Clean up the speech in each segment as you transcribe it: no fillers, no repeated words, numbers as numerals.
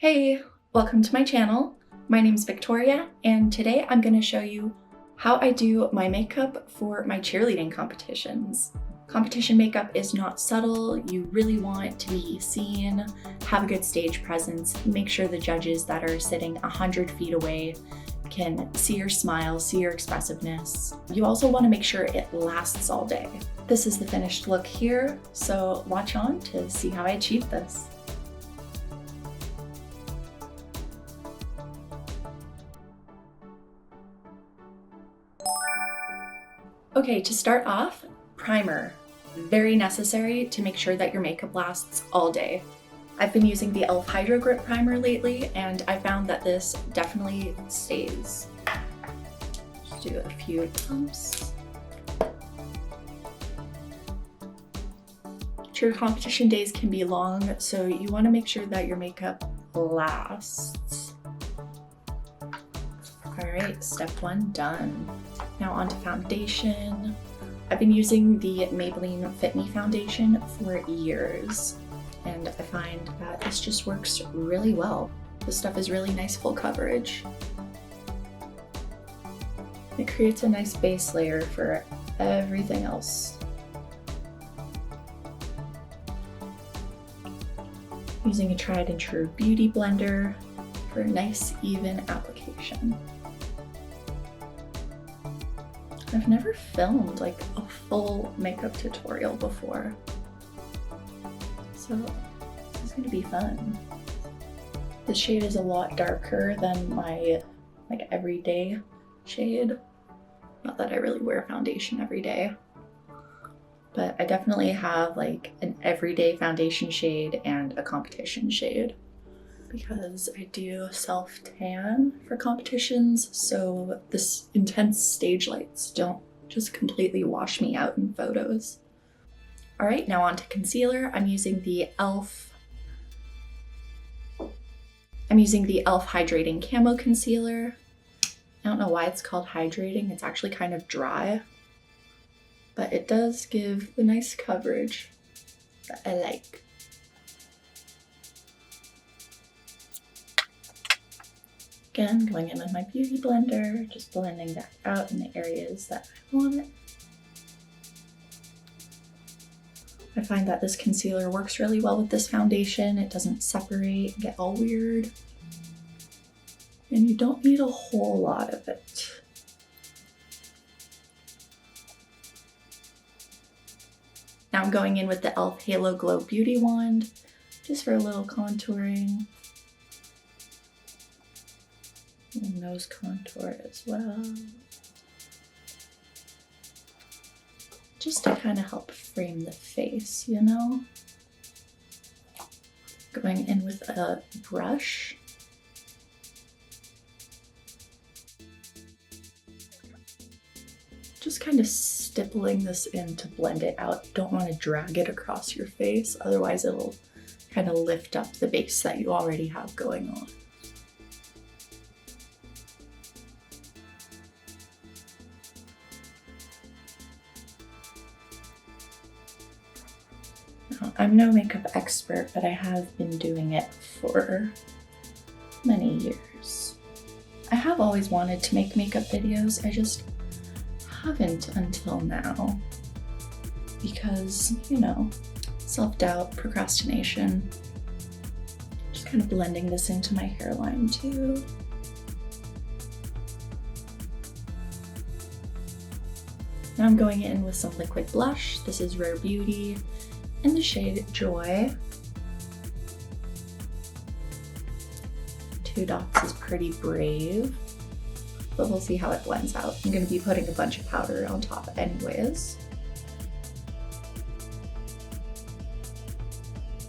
Hey, welcome to my channel. My name's Victoria, and today I'm going to show you how I do my makeup for my cheerleading competitions. Competition makeup is not subtle. You really want it to be seen, have a good stage presence, make sure the judges that are sitting 100 feet away can see your smile, see your expressiveness. You also want to make sure it lasts all day. This is the finished look here, so watch on to see how I achieve this. Okay, to start off, primer. Very necessary to make sure that your makeup lasts all day. I've been using the e.l.f. Hydrogrip Primer lately, and I found that this definitely stays. Just do a few pumps. Cheer competition days can be long, so you want to make sure that your makeup lasts. All right, step one done. Now on to foundation. I've been using the Maybelline Fit Me foundation for years, and I find that this just works really well. This stuff is really nice full coverage. It creates a nice base layer for everything else. Using a tried and true beauty blender for a nice even application. I've never filmed like a full makeup tutorial before, so this is gonna be fun. This shade is a lot darker than my everyday shade. Not that I really wear foundation every day, but I definitely have like an everyday foundation shade and a competition shade, because I do self-tan for competitions, so this intense stage lights don't just completely wash me out in photos. All right, now on to concealer. I'm using the e.l.f. Hydrating Camo concealer. I don't know why it's called hydrating. It's actually kind of dry, but it does give the nice coverage that I like. Again, going in with my beauty blender, just blending that out in the areas that I want. I find that this concealer works really well with this foundation. It doesn't separate and get all weird. And you don't need a whole lot of it. Now I'm going in with the e.l.f. Halo Glow Beauty Wand, just for a little contouring. And nose contour as well. Just to kind of help frame the face, you know? Going in with a brush. Just kind of stippling this in to blend it out. You don't want to drag it across your face, otherwise it'll kind of lift up the base that you already have going on. I'm no makeup expert, but I have been doing it for many years. I have always wanted to make makeup videos, I just haven't until now. Because, you know, self-doubt, procrastination. Just kind of blending this into my hairline too. Now I'm going in with some liquid blush. This is Rare Beauty in the shade Joy. 2 dots is pretty brave, but we'll see how it blends out. I'm going to be putting a bunch of powder on top anyways.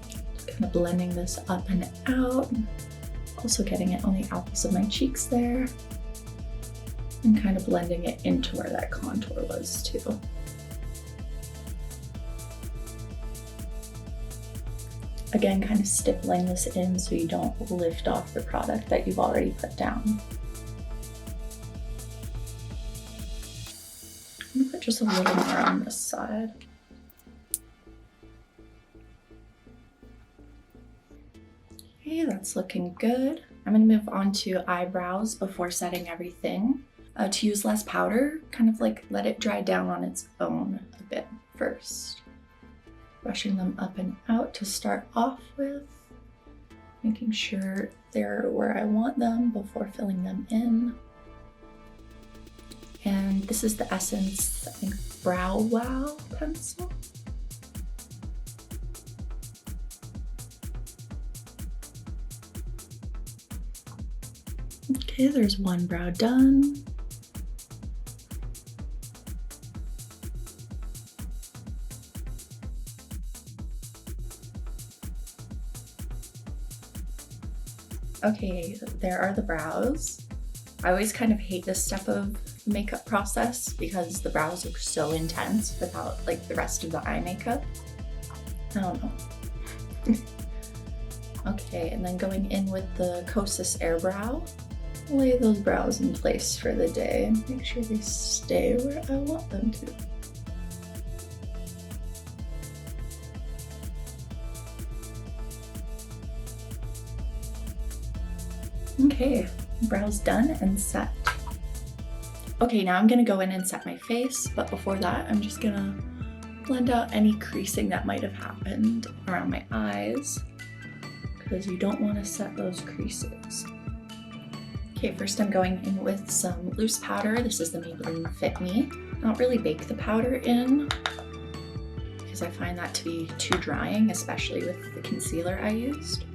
Just kind of blending this up and out. Also getting it on the apples of my cheeks there. And kind of blending it into where that contour was too. Again, kind of stippling this in so you don't lift off the product that you've already put down. I'm gonna put just a little more on this side. Okay, that's looking good. I'm gonna move on to eyebrows before setting everything. To use less powder, kind of like let it dry down on its own a bit first. Brushing them up and out to start off with. Making sure they're where I want them before filling them in. And this is the Essence, I think, Brow Wow pencil. Okay, there's one brow done. Okay, there are the brows. I always kind of hate this step of makeup process because the brows are so intense without like the rest of the eye makeup. I don't know. Okay, and then going in with the Kosas Air Brow. Lay those brows in place for the day and make sure they stay where I want them to. Okay, brows done and set. Okay, now I'm gonna go in and set my face, but before that, I'm just gonna blend out any creasing that might have happened around my eyes, because you don't want to set those creases. Okay, first I'm going in with some loose powder. This is the Maybelline Fit Me. I don't really bake the powder in because I find that to be too drying, especially with the concealer I used.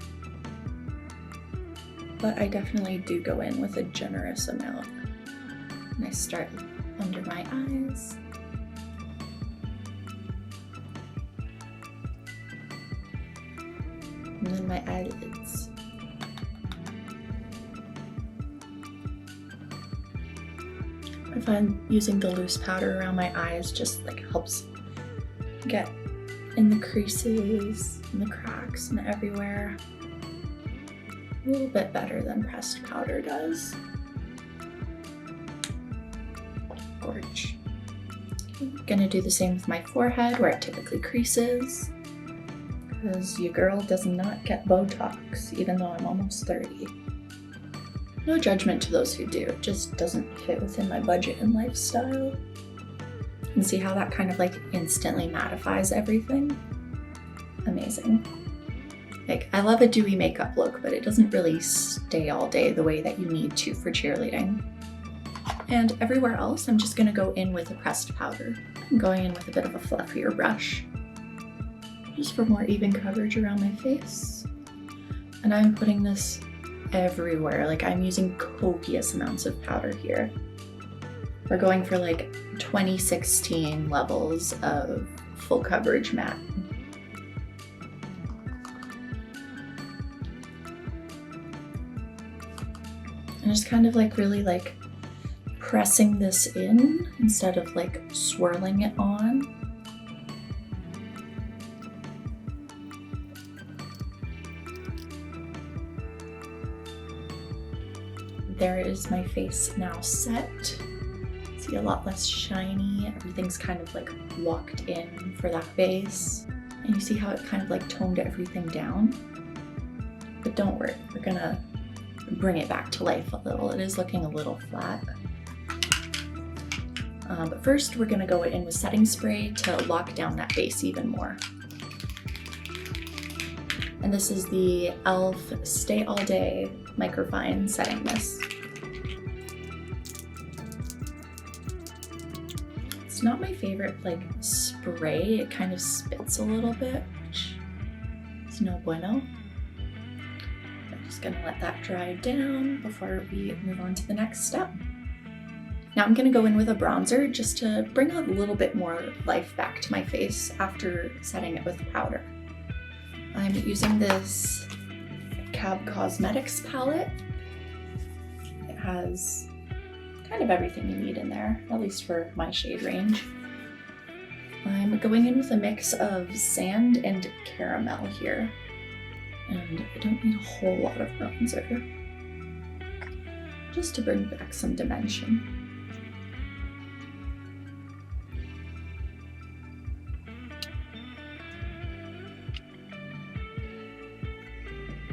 But I definitely do go in with a generous amount. And I start under my eyes. And then my eyelids. I find using the loose powder around my eyes just like helps get in the creases and the cracks and everywhere a little bit better than pressed powder does. Gorge. I'm gonna do the same with my forehead where it typically creases, because your girl does not get Botox even though I'm almost 30. No judgment to those who do, it just doesn't fit within my budget and lifestyle. And see how that kind of like instantly mattifies everything? Amazing. Like, I love a dewy makeup look, but it doesn't really stay all day the way that you need to for cheerleading. And everywhere else, I'm just gonna go in with a pressed powder. I'm going in with a bit of a fluffier brush, just for more even coverage around my face. And I'm putting this everywhere. Like, I'm using copious amounts of powder here. We're going for like 2016 levels of full coverage matte. And just kind of like really like pressing this in instead of like swirling it on. There is my face now set. See, a lot less shiny. Everything's kind of like locked in for that base. And you see how it kind of like toned everything down? But don't worry, we're gonna bring it back to life a little. It is looking a little flat. But first we're gonna go in with setting spray to lock down that base even more. And this is the e.l.f. Stay All Day Microfine Setting Mist. It's not my favorite like spray. It kind of spits a little bit, which is no bueno. I'm just gonna let that dry down before we move on to the next step. Now I'm gonna go in with a bronzer just to bring a little bit more life back to my face after setting it with powder. I'm using this Cab Cosmetics palette. It has kind of everything you need in there, at least for my shade range. I'm going in with a mix of sand and caramel here. And I don't need a whole lot of bronzer, just to bring back some dimension.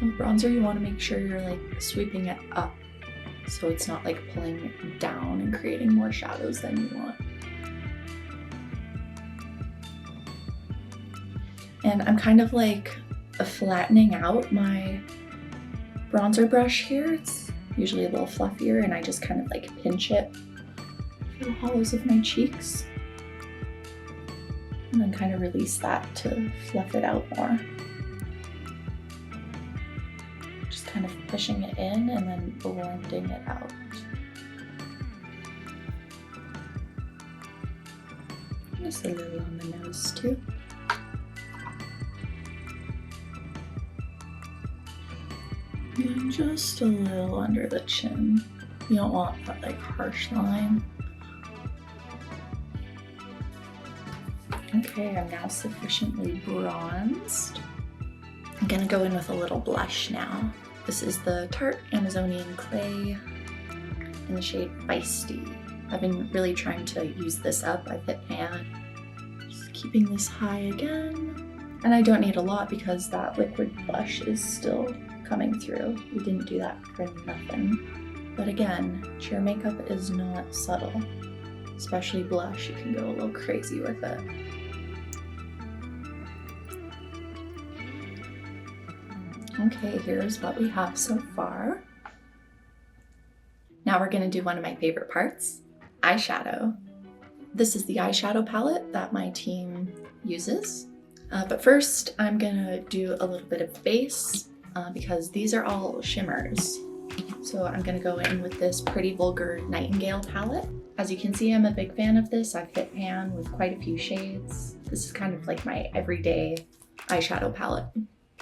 with bronzer, you want to make sure you're like sweeping it up so it's not like pulling down and creating more shadows than you want. And I'm kind of like flattening out my bronzer brush here. It's usually a little fluffier, and I just kind of like pinch it for the hollows of my cheeks. And then kind of release that to fluff it out more. Just kind of pushing it in and then blending it out. Just a little on the nose too. And just a little under the chin. You don't want that like harsh line. Okay, I'm now sufficiently bronzed. I'm gonna go in with a little blush now. This is the Tarte Amazonian Clay in the shade Feisty. I've been really trying to use this up. I've hit pan. Just keeping this high again. And I don't need a lot because that liquid blush is still coming through. We didn't do that for nothing. But again, sheer makeup is not subtle. Especially blush, you can go a little crazy with it. Okay, here's what we have so far. Now we're gonna do one of my favorite parts, eyeshadow. This is the eyeshadow palette that my team uses. But first, I'm gonna do a little bit of base because these are all shimmers. So I'm gonna go in with this Pretty Vulgar Nightingale palette. As you can see, I'm a big fan of this. I've hit pan with quite a few shades. This is kind of like my everyday eyeshadow palette.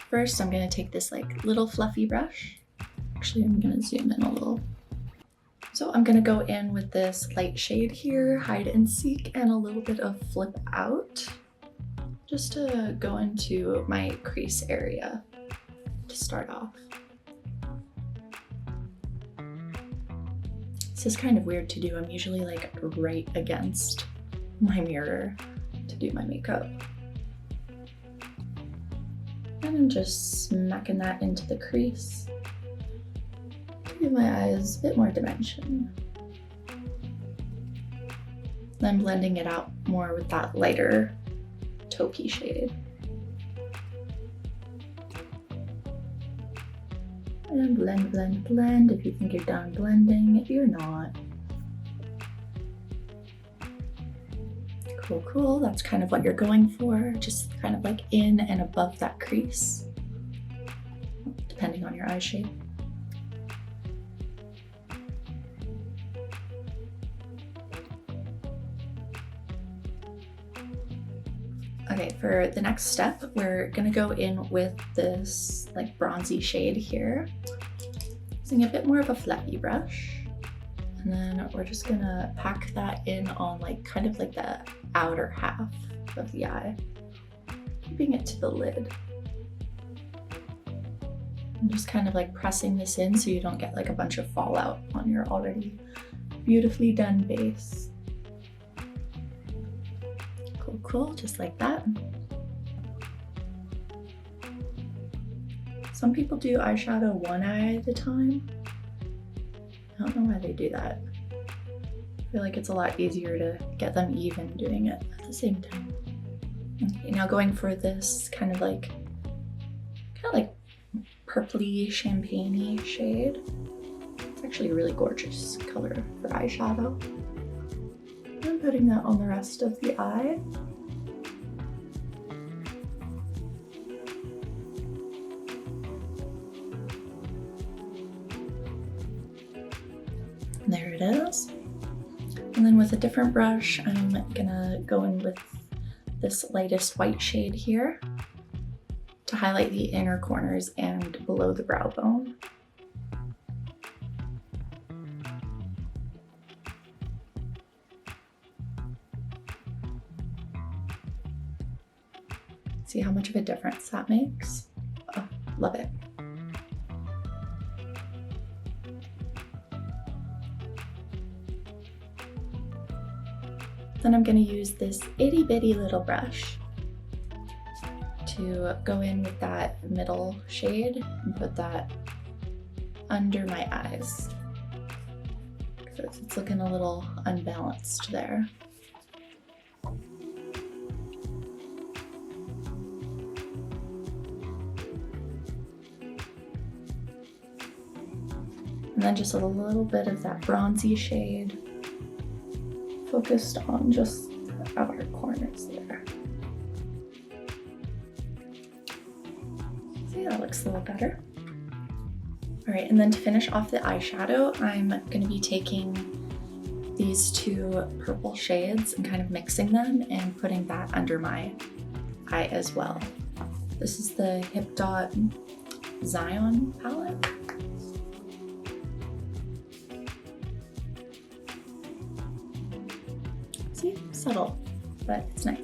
First, I'm gonna take this like little fluffy brush. Actually, I'm gonna zoom in a little. So I'm gonna go in with this light shade here, Hide and Seek, and a little bit of Flip Out, just to go into my crease area to start off. This is kind of weird to do. I'm usually like right against my mirror to do my makeup. And I'm just smacking that into the crease to give my eyes a bit more dimension. Then blending it out more with that lighter taupey shade. And blend, blend, blend if you think you're done blending. If you're not. Cool, cool. That's kind of what you're going for. Just kind of like in and above that crease, depending on your eye shape. Okay, for the next step, we're gonna go in with this like bronzy shade here, using a bit more of a fluffy brush. And then we're just gonna pack that in on like kind of like the outer half of the eye, keeping it to the lid. And just kind of like pressing this in so you don't get like a bunch of fallout on your already beautifully done base. Cool, cool, just like that. Some people do eyeshadow one eye at a time. I don't know why they do that. I feel like it's a lot easier to get them even doing it at the same time. Okay, now going for this kind of like purpley champagne-y shade. It's actually a really gorgeous color for eyeshadow. I'm putting that on the rest of the eye. There it is. And then with a different brush, I'm gonna go in with this lightest white shade here to highlight the inner corners and below the brow bone. See how much of a difference that makes? Oh, love it. Then I'm going to use this itty bitty little brush to go in with that middle shade and put that under my eyes, because it's looking a little unbalanced there. And then just a little bit of that bronzy shade focused on just the outer corners there. See, that looks a little better. All right, and then to finish off the eyeshadow, I'm gonna be taking these two purple shades and kind of mixing them and putting that under my eye as well. This is the Hip Dot Zion palette. See, subtle, but it's nice.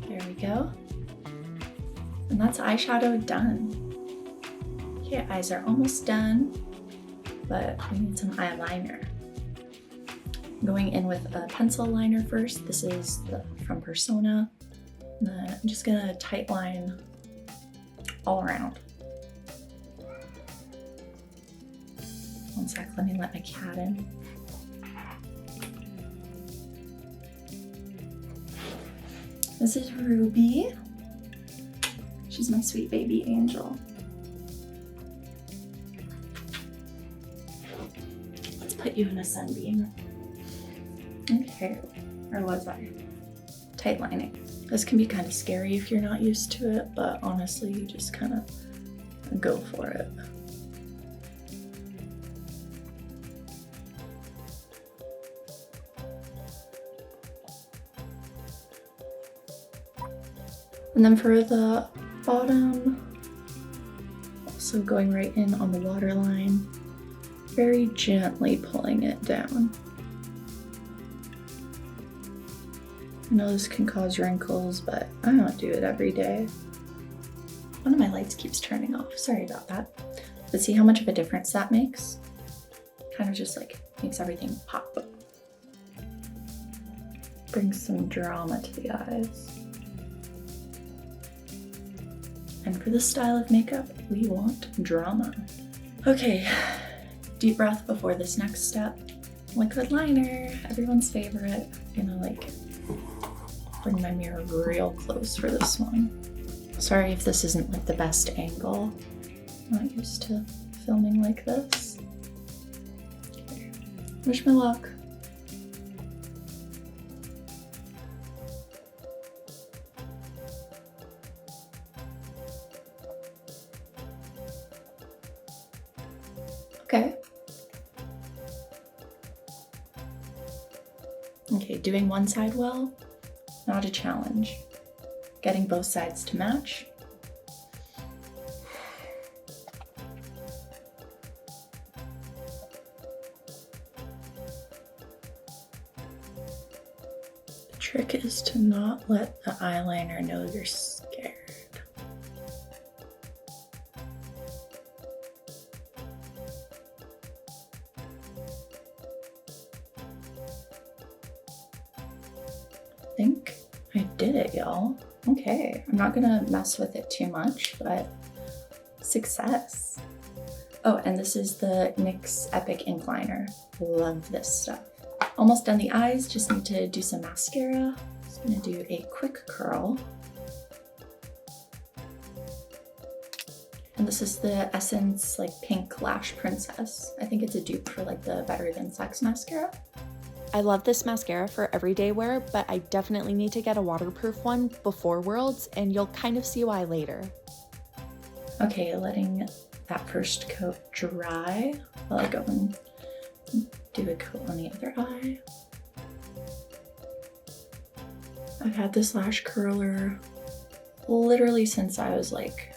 There we go. And that's eyeshadow done. Okay, eyes are almost done, but we need some eyeliner. I'm going in with a pencil liner first. This is from Persona. And then I'm just gonna tight line all around. One sec, let me let my cat in. This is Ruby. She's my sweet baby angel. Let's put you in a sunbeam. Okay, or was I? Tight lining. This can be kind of scary if you're not used to it, but honestly, you just kind of go for it. And then for the bottom, also going right in on the waterline, very gently pulling it down. I know this can cause wrinkles, but I don't do it every day. One of my lights keeps turning off, sorry about that. But see how much of a difference that makes? Kind of just like makes everything pop. Brings some drama to the eyes. And for this style of makeup, we want drama. Okay, deep breath before this next step. Liquid liner, everyone's favorite. I'm gonna like bring my mirror real close for this one. Sorry if this isn't like the best angle. I'm not used to filming like this. Okay. Wish me luck. Okay. Okay, doing one side well, not a challenge. Getting both sides to match. The trick is to not let the eyeliner know you're scared. I think I did it, y'all. Okay, I'm not gonna mess with it too much, but success. Oh, and this is the NYX Epic Ink Liner. Love this stuff. Almost done the eyes, just need to do some mascara. Just gonna do a quick curl. And this is the Essence like Pink Lash Princess. I think it's a dupe for like the Better Than Sex mascara. I love this mascara for everyday wear, but I definitely need to get a waterproof one before Worlds, and you'll kind of see why later. Okay, letting that first coat dry while I go and do a coat on the other eye. I've had this lash curler literally since I was like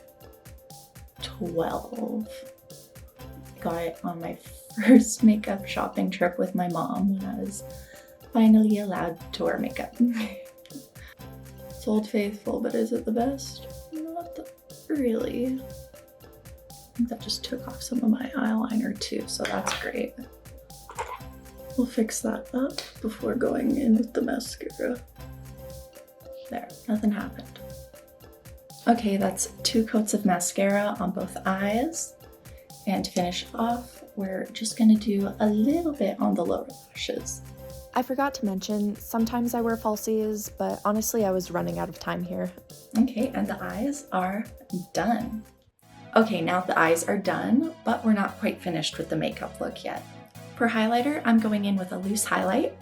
12. Got it on my first makeup shopping trip with my mom when I was finally allowed to wear makeup. It's Old Faithful, but is it the best? Not really. I think that just took off some of my eyeliner too, so that's great. We'll fix that up before going in with the mascara. There, nothing happened. Okay, that's 2 coats of mascara on both eyes. And to finish off, we're just gonna do a little bit on the lower lashes. I forgot to mention, sometimes I wear falsies, but honestly I was running out of time here. Okay, and the eyes are done. Okay, now the eyes are done, but we're not quite finished with the makeup look yet. For highlighter, I'm going in with a loose highlight.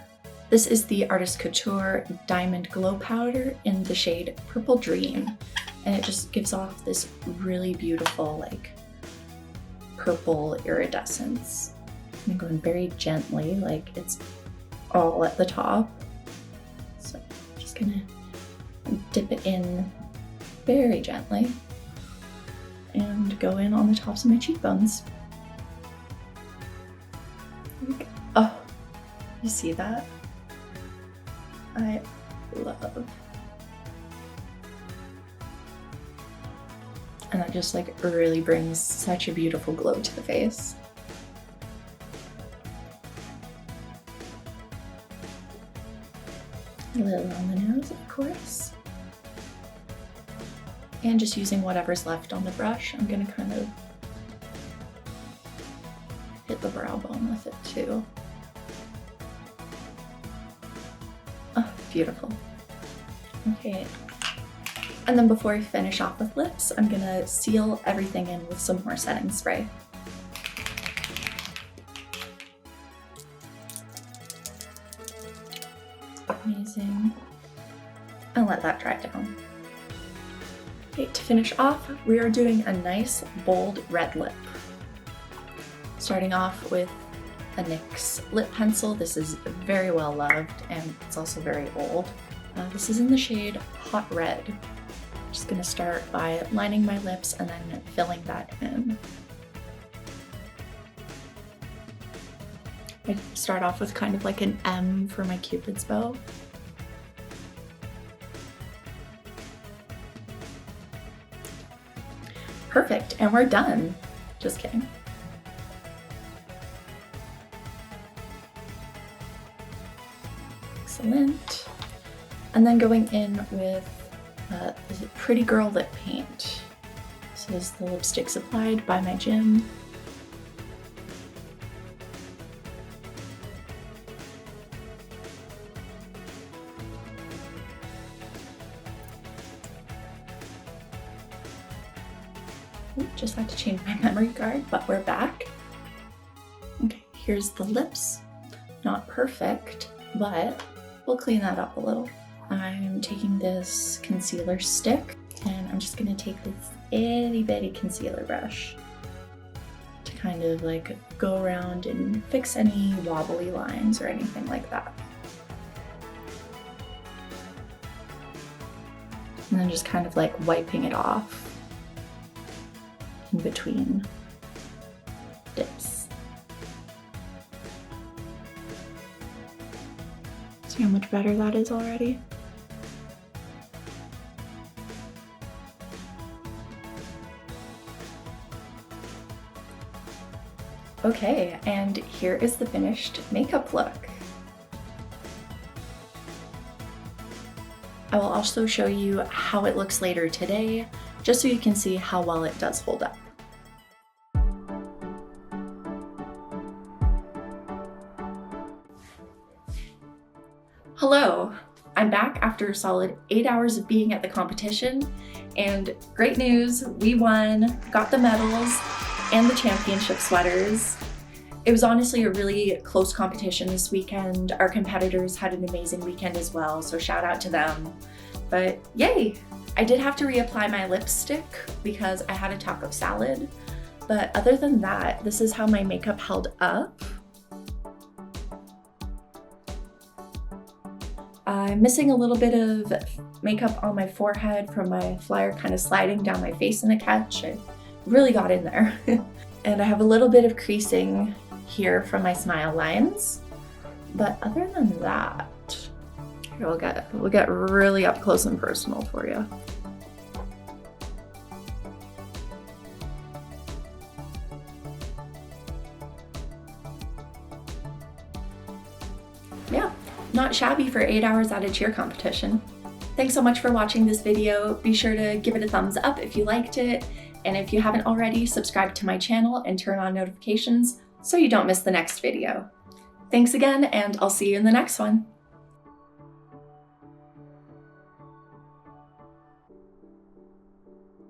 This is the Artist Couture Diamond Glow Powder in the shade Purple Dream. And it just gives off this really beautiful, like, purple iridescence. I'm going very gently, like it's all at the top. So I'm just gonna dip it in very gently and go in on the tops of my cheekbones. Oh, you see that? I love. And that just like really brings such a beautiful glow to the face. A little on the nose, of course. And just using whatever's left on the brush, I'm gonna kind of hit the brow bone with it too. Oh, beautiful. Okay. And then before I finish off with lips, I'm gonna seal everything in with some more setting spray. Amazing. And let that dry down. Okay, to finish off, we are doing a nice bold red lip. Starting off with a NYX lip pencil. This is very well loved and it's also very old. This is in the shade Hot Red. Just gonna start by lining my lips and then filling that in. I start off with kind of like an M for my Cupid's bow. Perfect, and we're done. Just kidding. Excellent. And then going in with this Pretty Girl lip paint. This is the lipstick supplied by my gym. Ooh, just had to change my memory card, but we're back. Okay, here's the lips. Not perfect, but we'll clean that up a little. I'm taking this concealer stick and I'm just gonna take this itty bitty concealer brush to kind of like go around and fix any wobbly lines or anything like that. And then just kind of like wiping it off in between dips. See how much better that is already? Okay, and here is the finished makeup look. I will also show you how it looks later today, just so you can see how well it does hold up. Hello, I'm back after a solid 8 hours of being at the competition, and great news, we won, got the medals, and the championship sweaters. It was honestly a really close competition this weekend. Our competitors had an amazing weekend as well, so shout out to them. But yay! I did have to reapply my lipstick because I had a taco salad. But other than that, this is how my makeup held up. I'm missing a little bit of makeup on my forehead from my flyer kind of sliding down my face in the catch. I really got in there. And I have a little bit of creasing here from my smile lines. But other than that, here we'll get really up close and personal for you. Not shabby for 8 hours at a cheer competition. Thanks so much for watching this video. Be sure to give it a thumbs up if you liked it. And if you haven't already, subscribe to my channel and turn on notifications so you don't miss the next video. Thanks again, and I'll see you in the next one.